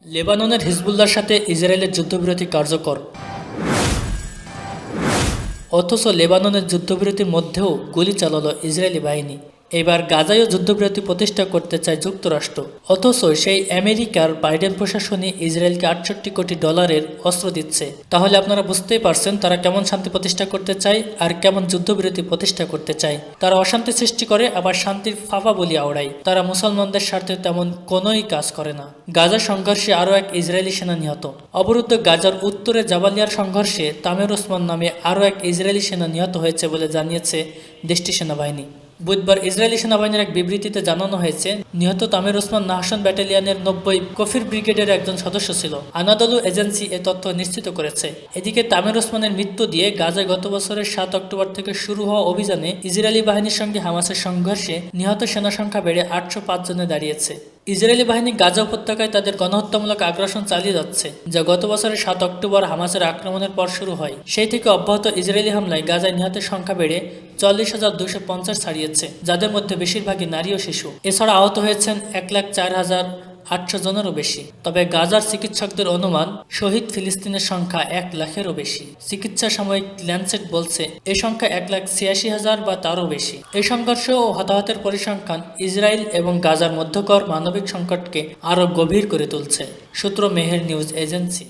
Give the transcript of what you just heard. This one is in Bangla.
লেবাননের হিজবুল্লাহর সাথে ইসরায়েলের যুদ্ধবিরতি কার্যকর, অথচ লেবাননের যুদ্ধবিরতির মধ্যেও গুলি চালালো ইসরায়েলি বাহিনী। এবার গাজায়ও যুদ্ধবিরতি প্রতিষ্ঠা করতে চায় যুক্তরাষ্ট্র, অথচ সেই আমেরিকার বাইডেন প্রশাসনই ইসরায়েলকে ৬৮ কোটি ডলারের অস্ত্র দিচ্ছে। তাহলে আপনারা বুঝতেই পারছেন তারা কেমন শান্তি প্রতিষ্ঠা করতে চায় আর কেমন যুদ্ধবিরতি প্রতিষ্ঠা করতে চায়। তারা অশান্তি সৃষ্টি করে আবার শান্তির ফাফা বলি আওড়ায়। তারা মুসলমানদের স্বার্থে তেমন কোনোই কাজ করে না। গাজা সংঘর্ষে আরও এক ইসরায়েলি সেনা নিহত। অবরুদ্ধ গাজার উত্তরে জাবালিয়ার সংঘর্ষে তামির ওসমান নামে আরও এক ইসরায়েলি সেনা নিহত হয়েছে বলে জানিয়েছে দেশটির সেনাবাহিনী। বুধবার ইসরায়েলি সেনাবাহিনীর এক বিবৃতিতে জানানো হয়েছে, নিহত তামির ওসমান নাহশন ব্যাটালিয়নের ৯০ কফির ব্রিগেডের একজন সদস্য ছিল। আনাদলু এজেন্সি এ তথ্য নিশ্চিত করেছে। এদিকে তামির ওসমানের মৃত্যু দিয়ে গাজায় গত বছরের ৭ অক্টোবর থেকে শুরু হওয়া অভিযানে ইসরায়েলি বাহিনীর সঙ্গে হামাসের সংঘর্ষে নিহত সেনা সংখ্যা বেড়ে ৮০৫ জনে দাঁড়িয়েছে। ইসরায়েলি বাহিনী গাজা উপত্যকায় তাদের গণহত্যামূলক আগ্রাসন চালিয়ে যাচ্ছে, যা গত বছরের ৭ অক্টোবর হামাসের আক্রমণের পর শুরু হয়। সেই থেকে অব্যাহত ইসরায়েলি হামলায় গাজায় নিহতের সংখ্যা বেড়ে ৪০,২৫০ ছাড়িয়েছে, যাদের মধ্যে বেশিরভাগই নারী ও শিশু। এছাড়া আহত হয়েছেন ১,০৪,৮০০ জনেরও বেশি। তবে গাজার চিকিৎসকদের অনুমান, শহীদ ফিলিস্তিনের সংখ্যা ১,০০,০০০-এরও বেশি। চিকিৎসা সাময়িক ল্যান্সেট বলছে এই সংখ্যা ১,৮৬,০০০ বা তারও বেশি। এই সংঘর্ষ ও হতাহতের পরিসংখ্যান ইসরায়েল এবং গাজার মধ্যকার মানবিক সংকটকে আরও গভীর করে তুলছে। সূত্র মেহের নিউজ এজেন্সি।